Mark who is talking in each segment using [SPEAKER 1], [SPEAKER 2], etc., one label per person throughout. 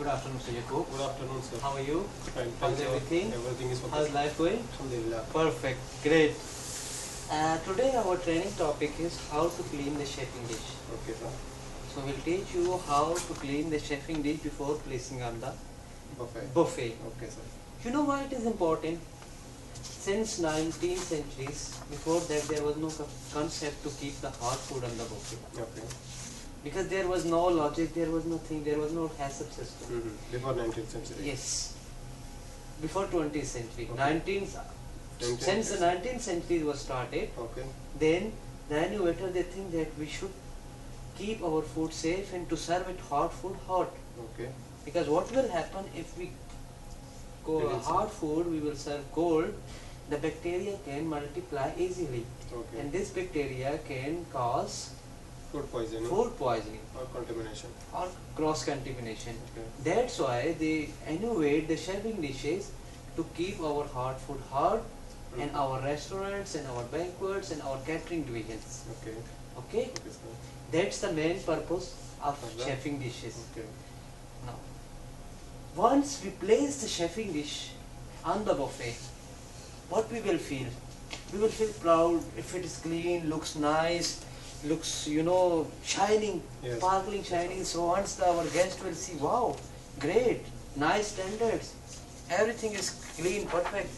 [SPEAKER 1] Good afternoon, Mr. Yakub.
[SPEAKER 2] Good afternoon, sir.
[SPEAKER 1] How are you?
[SPEAKER 2] Fine,
[SPEAKER 1] How's
[SPEAKER 2] thank you.
[SPEAKER 1] everything?
[SPEAKER 2] Everything is
[SPEAKER 1] How's
[SPEAKER 2] okay.
[SPEAKER 1] life going?
[SPEAKER 2] Alhamdulillah.
[SPEAKER 1] Perfect. Great. Today our training topic is how to clean the chefing dish.
[SPEAKER 2] Okay, sir.
[SPEAKER 1] So we'll teach you how to clean the chefing dish before placing on the
[SPEAKER 2] Buffet.
[SPEAKER 1] buffet.
[SPEAKER 2] Okay, sir.
[SPEAKER 1] You know why it is important? Since 19th centuries, before that there was no concept to keep the hot food on the buffet.
[SPEAKER 2] Okay.
[SPEAKER 1] Because there was no logic, there was nothing, there was no HACCP system.
[SPEAKER 2] Before 19th century.
[SPEAKER 1] Yes. Before 20th century.
[SPEAKER 2] Okay.
[SPEAKER 1] 19th, since the 19th century was started,
[SPEAKER 2] Okay.
[SPEAKER 1] then the innovator they think that we should keep our food safe and to serve it hot food hot.
[SPEAKER 2] Okay.
[SPEAKER 1] Because what will happen if we go
[SPEAKER 2] It is
[SPEAKER 1] hot food, we will serve cold, the bacteria can multiply easily.
[SPEAKER 2] Okay.
[SPEAKER 1] And this bacteria can cause
[SPEAKER 2] Food poisoning.
[SPEAKER 1] food poisoning
[SPEAKER 2] Or contamination.
[SPEAKER 1] or cross contamination.
[SPEAKER 2] Okay.
[SPEAKER 1] That's why they innovate the chefing dishes to keep our hot food hot and our restaurants and our banquets and our catering divisions.
[SPEAKER 2] Okay.
[SPEAKER 1] Okay?
[SPEAKER 2] Okay, sir.
[SPEAKER 1] That's the main purpose of
[SPEAKER 2] Okay.
[SPEAKER 1] chefing dishes.
[SPEAKER 2] Okay.
[SPEAKER 1] Now, once we place the chefing dish on the buffet, what we will feel? We will feel proud if it is clean, looks nice, looks, shining,
[SPEAKER 2] Yes.
[SPEAKER 1] sparkling, shining. So once our guest will see, wow, great, nice standards, everything is clean, perfect.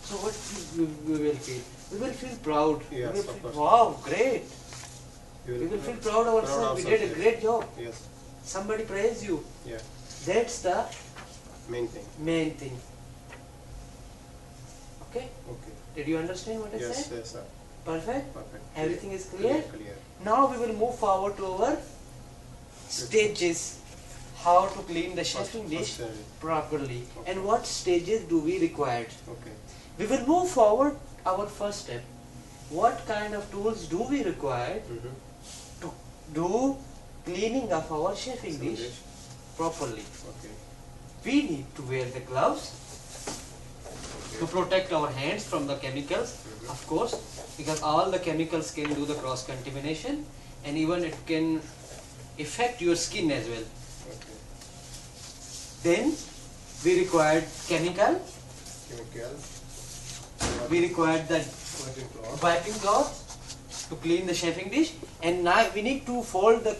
[SPEAKER 1] So what we will feel? We will feel proud.
[SPEAKER 2] Yes,
[SPEAKER 1] we will
[SPEAKER 2] of
[SPEAKER 1] feel,
[SPEAKER 2] course.
[SPEAKER 1] wow, great.
[SPEAKER 2] You
[SPEAKER 1] We will feel proud of ourselves. We did a
[SPEAKER 2] yes.
[SPEAKER 1] great job.
[SPEAKER 2] Yes.
[SPEAKER 1] Somebody praise you.
[SPEAKER 2] Yeah.
[SPEAKER 1] That's the
[SPEAKER 2] Main thing.
[SPEAKER 1] main thing. Okay?
[SPEAKER 2] Okay.
[SPEAKER 1] Did you understand what I
[SPEAKER 2] Yes,
[SPEAKER 1] said?
[SPEAKER 2] yes, sir.
[SPEAKER 1] Perfect?
[SPEAKER 2] Perfect.
[SPEAKER 1] Everything is clear?
[SPEAKER 2] Clear.
[SPEAKER 1] Now we will move forward to our stages. How to clean the chefing dish properly.
[SPEAKER 2] Okay.
[SPEAKER 1] And what stages do we require?
[SPEAKER 2] Okay.
[SPEAKER 1] We will move forward our first step. What kind of tools do we require to do cleaning of our chefing dish properly?
[SPEAKER 2] Okay.
[SPEAKER 1] We need to wear the gloves to protect our hands from the chemicals, of course, because all the chemicals can do the cross contamination and even it can affect your skin as well.
[SPEAKER 2] Okay.
[SPEAKER 1] Then we required chemical,
[SPEAKER 2] Chemical.
[SPEAKER 1] we required the
[SPEAKER 2] Wiping cloth.
[SPEAKER 1] wiping cloth to clean the chefing dish, and now we need to fold the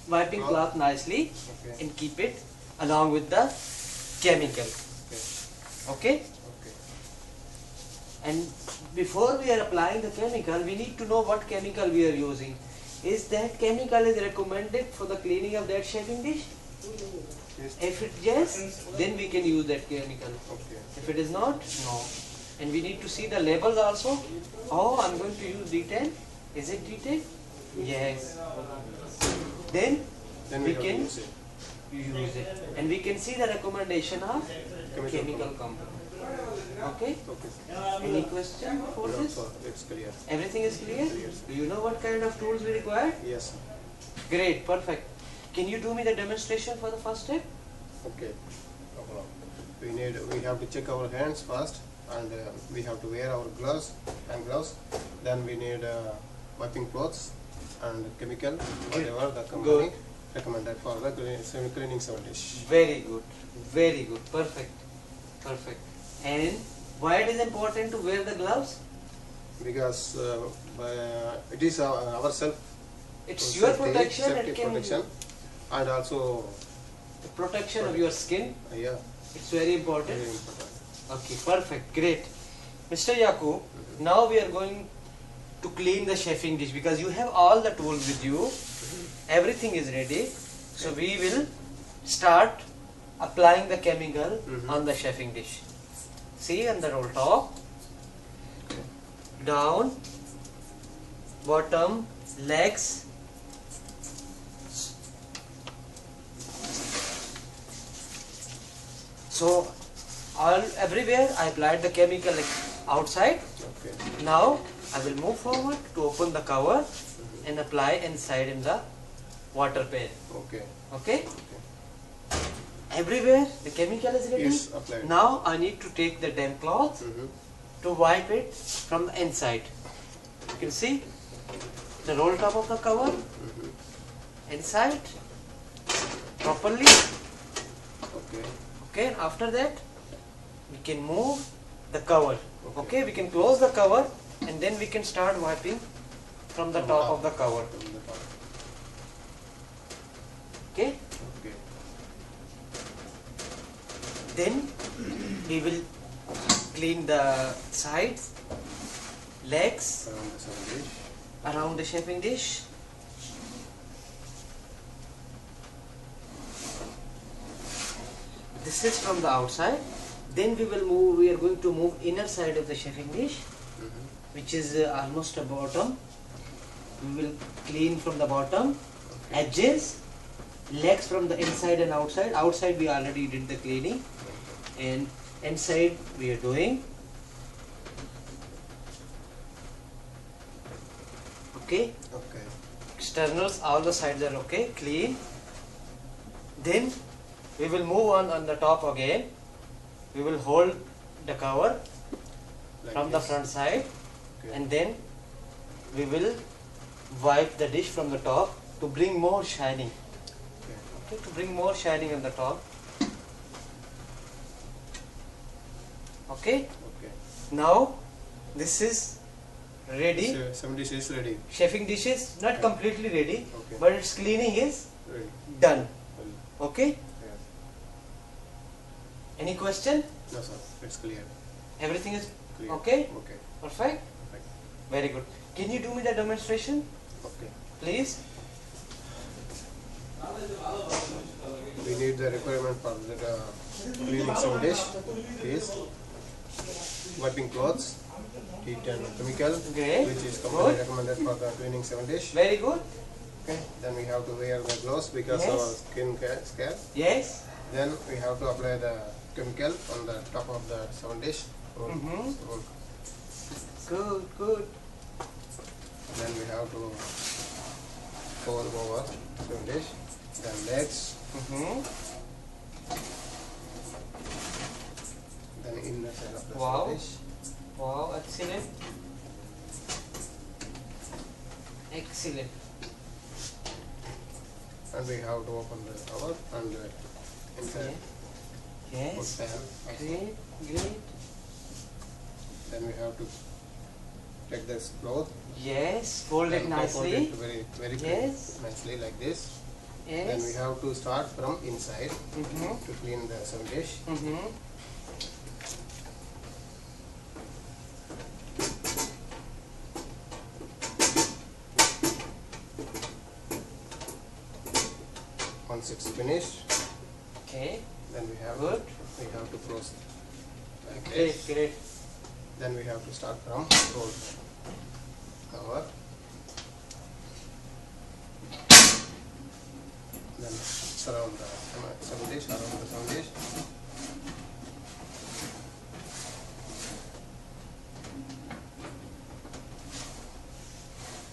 [SPEAKER 1] wiping cloth nicely
[SPEAKER 2] Okay.
[SPEAKER 1] and keep it along with the chemical.
[SPEAKER 2] Okay.
[SPEAKER 1] Okay?
[SPEAKER 2] Okay.
[SPEAKER 1] And before we are applying the chemical, we need to know what chemical we are using. Is that chemical is recommended for the cleaning of that chefing dish?
[SPEAKER 2] Yes.
[SPEAKER 1] If it yes, then we can use that chemical.
[SPEAKER 2] Okay.
[SPEAKER 1] If it is not, no. And we need to see the labels also. Oh, I'm going to use D10. Is it D10? Yes. Then
[SPEAKER 2] Then
[SPEAKER 1] we
[SPEAKER 2] have
[SPEAKER 1] can
[SPEAKER 2] to use it.
[SPEAKER 1] use it. And we can see the recommendation of
[SPEAKER 2] Chemical
[SPEAKER 1] chemical company. Okay?
[SPEAKER 2] Okay, sir.
[SPEAKER 1] Any question for
[SPEAKER 2] No,
[SPEAKER 1] this?
[SPEAKER 2] sir. It's clear.
[SPEAKER 1] Everything is clear?
[SPEAKER 2] Yes.
[SPEAKER 1] Do you know what kind of tools we require?
[SPEAKER 2] Yes.
[SPEAKER 1] Great, perfect. Can you do me the demonstration for the first step?
[SPEAKER 2] Okay. No problem. We have to check our hands first, and we have to wear our gloves, hand gloves. Then we need wiping cloths and chemical, whatever the company recommended for the cleaning our dish.
[SPEAKER 1] Very good. Very good. Perfect. Perfect. And why it is important to wear the gloves?
[SPEAKER 2] Because it is our self.
[SPEAKER 1] It's your
[SPEAKER 2] safety,
[SPEAKER 1] protection.
[SPEAKER 2] safety
[SPEAKER 1] It can
[SPEAKER 2] protection, and also
[SPEAKER 1] the protection of your skin.
[SPEAKER 2] yeah,
[SPEAKER 1] It's very important.
[SPEAKER 2] very important.
[SPEAKER 1] Okay, perfect, great. Mr. Yakub, now we are going to clean the chefing dish because you have all the tools with you. Everything is ready. So we will start applying the chemical on the chefing dish. See on the roll top, down, bottom, legs. So everywhere I applied the chemical outside.
[SPEAKER 2] Okay.
[SPEAKER 1] Now I will move forward to open the cover and apply inside in the water pan.
[SPEAKER 2] Okay.
[SPEAKER 1] Okay? Everywhere the chemical is ready.
[SPEAKER 2] Yes, applied.
[SPEAKER 1] Now I need to take the damp cloth to wipe it from the inside. You can see the roll top of the cover inside properly Okay, and after that we can move the cover.
[SPEAKER 2] Okay.
[SPEAKER 1] Okay, we can close the cover and then we can start wiping from the top of the cover.
[SPEAKER 2] From the top.
[SPEAKER 1] Okay,
[SPEAKER 2] Okay.
[SPEAKER 1] then we will clean the sides, legs
[SPEAKER 2] Around the serving dish.
[SPEAKER 1] around the chafing dish. This is from the outside. Then we are going to move inner side of the chafing dish, which is almost the bottom. We will clean from the bottom, edges, legs from the inside and outside. Outside we already did the cleaning, and inside we are doing. Okay,
[SPEAKER 2] Okay.
[SPEAKER 1] externals, all the sides are okay, clean. Then we will move on the top again. We will hold the cover
[SPEAKER 2] Like
[SPEAKER 1] from the
[SPEAKER 2] this.
[SPEAKER 1] front side,
[SPEAKER 2] Okay.
[SPEAKER 1] and then we will wipe the dish from the top to bring more shining.
[SPEAKER 2] Okay.
[SPEAKER 1] Okay, to bring more shining on the top. Okay,
[SPEAKER 2] Okay.
[SPEAKER 1] now this is ready.
[SPEAKER 2] So, some dish is ready.
[SPEAKER 1] Chafing dish is not completely ready,
[SPEAKER 2] Okay.
[SPEAKER 1] but its cleaning is
[SPEAKER 2] Ready.
[SPEAKER 1] done.
[SPEAKER 2] Well,
[SPEAKER 1] Okay,
[SPEAKER 2] yeah.
[SPEAKER 1] any question?
[SPEAKER 2] No, sir. It's clear.
[SPEAKER 1] Everything is
[SPEAKER 2] Clear.
[SPEAKER 1] okay?
[SPEAKER 2] Okay.
[SPEAKER 1] Perfect?
[SPEAKER 2] Perfect.
[SPEAKER 1] Very good. Can you do me the demonstration,
[SPEAKER 2] Okay.
[SPEAKER 1] please?
[SPEAKER 2] We need the requirement for the cleaning some dish is wiping clothes, heat and chemical,
[SPEAKER 1] Great.
[SPEAKER 2] which is
[SPEAKER 1] Good.
[SPEAKER 2] commonly recommended for the cleaning some dish.
[SPEAKER 1] Very good.
[SPEAKER 2] Okay. Then we have to wear the gloves because
[SPEAKER 1] Yes.
[SPEAKER 2] our skin scare.
[SPEAKER 1] Yes.
[SPEAKER 2] Then we have to apply the chemical on the top of the seven dish.
[SPEAKER 1] Mhm.
[SPEAKER 2] So,
[SPEAKER 1] Good, good.
[SPEAKER 2] then we have to fold over seven dish. Then legs.
[SPEAKER 1] Mm-hmm.
[SPEAKER 2] Then inner side of the
[SPEAKER 1] Wow.
[SPEAKER 2] seven dish.
[SPEAKER 1] Wow, excellent. Excellent.
[SPEAKER 2] And we have to open the cover and inside
[SPEAKER 1] Yes.
[SPEAKER 2] put pan.
[SPEAKER 1] Great, great.
[SPEAKER 2] Then we have to take this cloth.
[SPEAKER 1] Yes, fold it
[SPEAKER 2] and
[SPEAKER 1] nicely.
[SPEAKER 2] Fold it very, very
[SPEAKER 1] Yes.
[SPEAKER 2] nicely like this. Then we
[SPEAKER 1] Yes.
[SPEAKER 2] have to start from inside
[SPEAKER 1] Mm-hmm.
[SPEAKER 2] to clean the seven dish.
[SPEAKER 1] Mm-hmm.
[SPEAKER 2] Once it's finished,
[SPEAKER 1] Okay.
[SPEAKER 2] then we have
[SPEAKER 1] Good.
[SPEAKER 2] to close like
[SPEAKER 1] Great,
[SPEAKER 2] this.
[SPEAKER 1] great.
[SPEAKER 2] Then we have to start from roll cover. Then surround the seven dish, around the seven dish.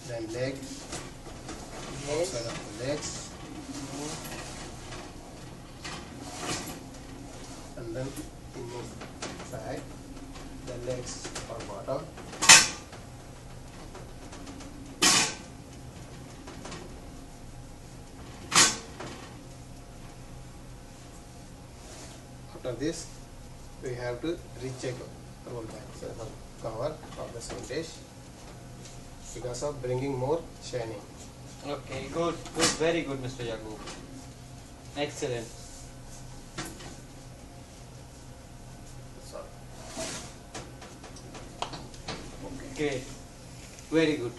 [SPEAKER 2] Then leg,
[SPEAKER 1] Yes.
[SPEAKER 2] outside of the legs, and then inside the legs or bottom. After this, we have to recheck roll back cover of the same dish because of bringing more shining.
[SPEAKER 1] Okay, good, good, very good, Mr. Yaqub. Excellent.
[SPEAKER 2] So,
[SPEAKER 1] Great. Very good.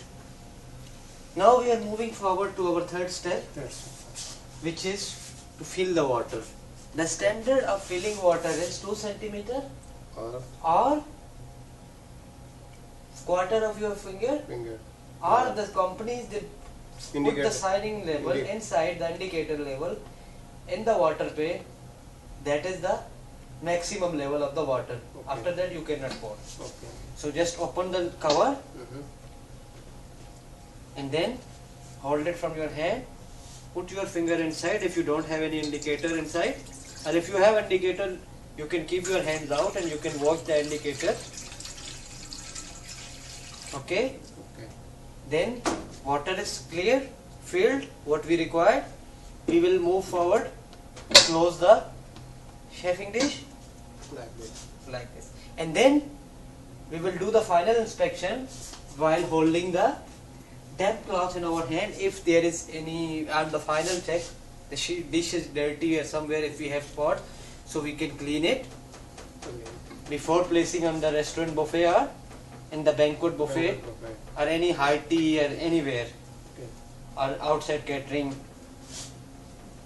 [SPEAKER 1] Now we are moving forward to our third step, which is to fill the water. The standard of filling water is 2 centimeter
[SPEAKER 2] or
[SPEAKER 1] or quarter of your finger,
[SPEAKER 2] finger.
[SPEAKER 1] or the companies they put
[SPEAKER 2] Indicator.
[SPEAKER 1] the signing label inside the indicator level in the water pail. That is the maximum level of the water.
[SPEAKER 2] Okay.
[SPEAKER 1] After that you cannot pour.
[SPEAKER 2] Okay.
[SPEAKER 1] So just open the cover
[SPEAKER 2] Mhm.
[SPEAKER 1] and then hold it from your hand. Put your finger inside if you don't have any indicator inside, or if you have indicator, you can keep your hands out and you can watch the indicator. Okay.
[SPEAKER 2] Okay.
[SPEAKER 1] Then water is clear, filled, what we require. We will move forward, close the chefing dish
[SPEAKER 2] like this.
[SPEAKER 1] like this, and then we will do the final inspection while holding the damp cloth in our hand. If there is any, and the final check, the dish is dirty or somewhere, if we have spot, so we can clean it before placing on the restaurant buffet or in the banquet buffet or any high tea or anywhere or outside catering.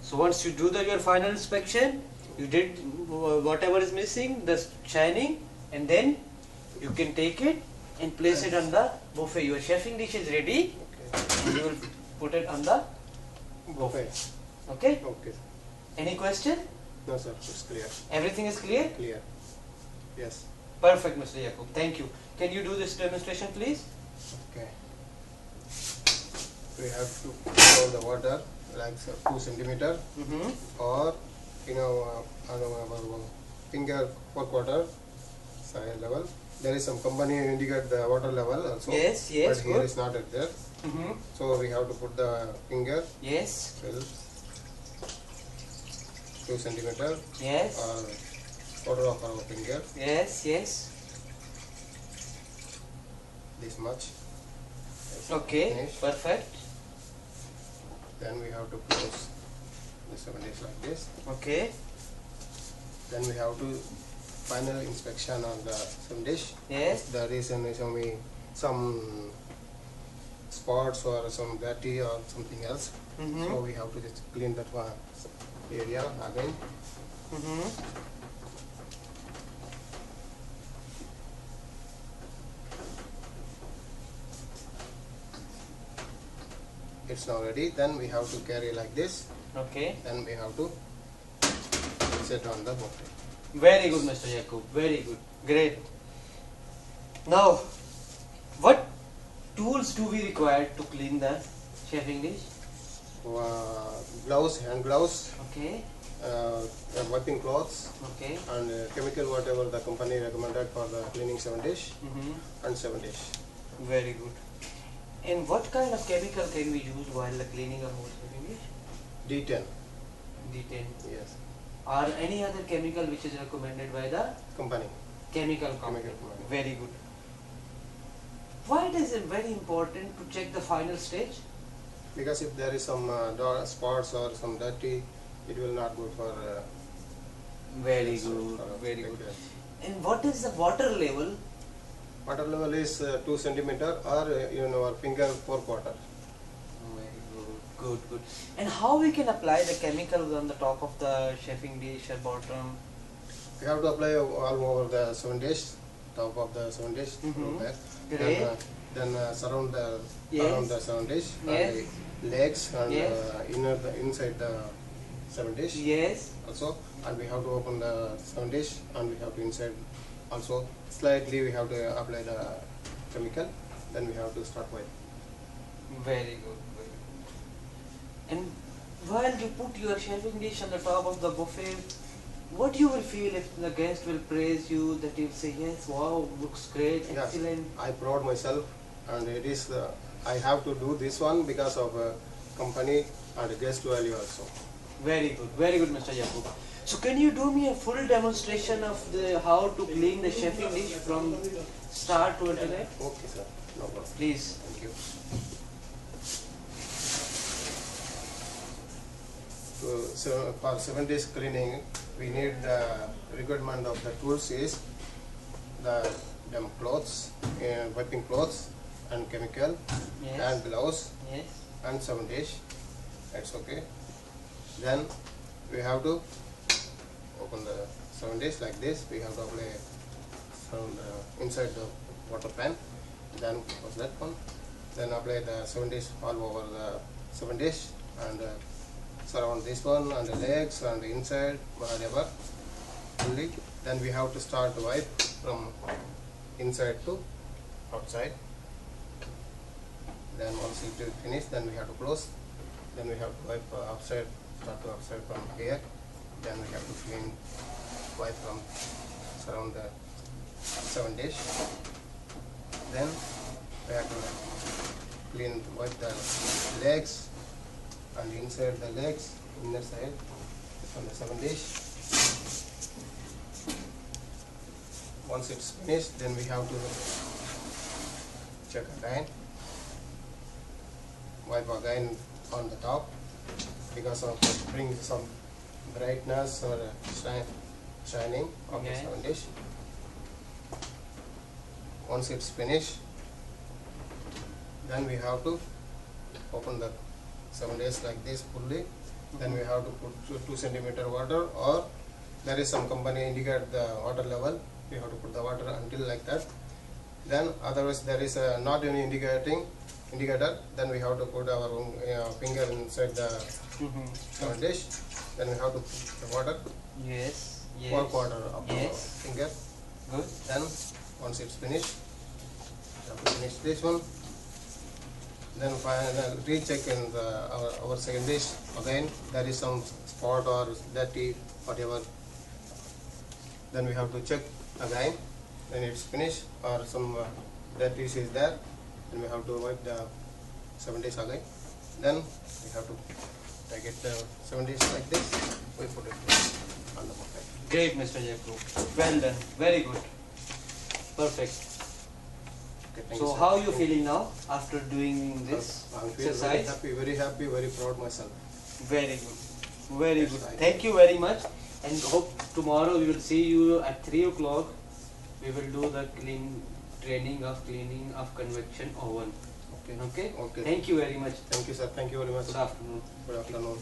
[SPEAKER 1] So once you do your final inspection, you did whatever is missing, the shining, and then you can take it and place it on the buffet. Your chefing dish is ready.
[SPEAKER 2] Okay.
[SPEAKER 1] You will put it on the
[SPEAKER 2] Okay.
[SPEAKER 1] okay.
[SPEAKER 2] Okay.
[SPEAKER 1] Any question?
[SPEAKER 2] No, sir. It's clear.
[SPEAKER 1] Everything is clear?
[SPEAKER 2] Clear. Yes.
[SPEAKER 1] Perfect, Mr. Yaqub. Thank you. Can you do this demonstration, please?
[SPEAKER 2] Okay. We have to pour the water like 2 centimeter, or on our finger 4/4 side level. There is some company indicate the water level also.
[SPEAKER 1] Yes, yes,
[SPEAKER 2] But here
[SPEAKER 1] good.
[SPEAKER 2] is not at there. So we have to put the finger
[SPEAKER 1] Yes,
[SPEAKER 2] till 2 centimeter
[SPEAKER 1] yes,
[SPEAKER 2] or quarter of our finger,
[SPEAKER 1] yes, yes.
[SPEAKER 2] this much.
[SPEAKER 1] Okay,
[SPEAKER 2] Finish.
[SPEAKER 1] perfect.
[SPEAKER 2] Then we have to close the 7 days like this.
[SPEAKER 1] Okay,
[SPEAKER 2] Then we have to final inspection on the some dish.
[SPEAKER 1] yes,
[SPEAKER 2] The reason is some spots or some dirty or something else. So we have to just clean that one area again. It's now ready. Then we have to carry like this.
[SPEAKER 1] Okay.
[SPEAKER 2] Then we have to set on the buffet.
[SPEAKER 1] Very good, Mr. Yaqub. Very good. Great. Now, what tools do we require to clean the chefing dish?
[SPEAKER 2] Gloves, hand gloves,
[SPEAKER 1] Okay,
[SPEAKER 2] wiping cloths,
[SPEAKER 1] okay.
[SPEAKER 2] and chemical whatever the company recommended for the cleaning 7 dish and 7 dish.
[SPEAKER 1] Very good. And what kind of chemical can we use while cleaning a whole chefing dish?
[SPEAKER 2] D10.
[SPEAKER 1] D10.
[SPEAKER 2] Yes.
[SPEAKER 1] Or any other chemical which is recommended by the
[SPEAKER 2] Company.
[SPEAKER 1] chemical company.
[SPEAKER 2] Chemical company.
[SPEAKER 1] Very good. Why is it very important to check the final stage?
[SPEAKER 2] Because if there is some spots or some dirty, it will not good for.
[SPEAKER 1] Very
[SPEAKER 2] for
[SPEAKER 1] good. Very good.
[SPEAKER 2] like
[SPEAKER 1] And what is the water level?
[SPEAKER 2] Water level is 2 centimeter or our finger 4/4.
[SPEAKER 1] Very good. Good, good. And how we can apply the chemicals on the top of the chefing dish or bottom?
[SPEAKER 2] We have to apply all over the 7 dish, top of the 7 dish. There.
[SPEAKER 1] Great.
[SPEAKER 2] Then surround the
[SPEAKER 1] Yes.
[SPEAKER 2] around the 7 dish,
[SPEAKER 1] Yes.
[SPEAKER 2] and the legs and
[SPEAKER 1] Yes.
[SPEAKER 2] inside the 7 dish
[SPEAKER 1] Yes.
[SPEAKER 2] also, and we have to open the 7 dish, and we have to inside also slightly we have to apply the chemical. Then we have to start with.
[SPEAKER 1] Very good. Very good. And while you put your chefing dish on the top of the buffet, what you will feel if the guest will praise you, that you'll say, yes, wow, looks great,
[SPEAKER 2] Yes.
[SPEAKER 1] excellent.
[SPEAKER 2] I proud myself, and it is I have to do this one because of company and guest value also.
[SPEAKER 1] Very good, Mr. Yaqub. So can you do me a full demonstration of the how to clean the chefing dish from start to end?
[SPEAKER 2] Okay, sir. No problem.
[SPEAKER 1] Please.
[SPEAKER 2] Thank you. So for 7 days cleaning, we need the requirement of the tools is the clothes, wiping clothes, and chemical,
[SPEAKER 1] Yes.
[SPEAKER 2] and gloves,
[SPEAKER 1] Yes.
[SPEAKER 2] and 7 days. That's okay. Then we have to open the 7 days like this. We have to apply inside the water pan. Then was that one. Then apply the 7 days all over the 7 days, and surround this one and the legs and the inside whatever fully. Then we have to start the wipe from inside to outside. Then once it is finished, then we have to close. Then we have to wipe outside, start to outside from here. Then we have to clean, wipe from surround the 7 dish. Then we have to clean, wipe the legs and inside the legs, inner side on the 7 dish. Once it's finished, then we have to check again, wipe again on the top, because of it brings some brightness or shining of the
[SPEAKER 1] Okay.
[SPEAKER 2] serving dish. Once it's finished, then we have to open the serving dish like this fully. Then we have to put 2 centimeter water, or there is some company indicate the water level. We have to put the water until like that. Then otherwise there is not any indicator. Then we have to put our finger inside the serving dish. Then we have to put the water,
[SPEAKER 1] Yes. Yes.
[SPEAKER 2] 4/4 of the
[SPEAKER 1] Yes.
[SPEAKER 2] finger.
[SPEAKER 1] Good.
[SPEAKER 2] Then once it's finished, we have to finish this one. Then recheck in our second dish again. There is some spot or dirty, whatever. Then we have to check again when it's finished, or some dirty is there. Then we have to wipe the 7 days again. Then we have to take it 7 days like this. We put it on the bucket.
[SPEAKER 1] Great, Mr. Jakub. Well done. Very good. Perfect.
[SPEAKER 2] Okay, thank
[SPEAKER 1] So
[SPEAKER 2] you, sir.
[SPEAKER 1] how you feeling now after doing this
[SPEAKER 2] I feel
[SPEAKER 1] exercise?
[SPEAKER 2] very happy, very proud myself.
[SPEAKER 1] Very good. Very
[SPEAKER 2] Yes,
[SPEAKER 1] good.
[SPEAKER 2] I-
[SPEAKER 1] Thank you very much. And hope tomorrow we will see you at 3 o'clock. We will do the training of cleaning of convection oven.
[SPEAKER 2] Okay.
[SPEAKER 1] Okay?
[SPEAKER 2] Okay.
[SPEAKER 1] Thank you very much.
[SPEAKER 2] Thank you, sir. Thank you very much.
[SPEAKER 1] Good afternoon.
[SPEAKER 2] Good afternoon.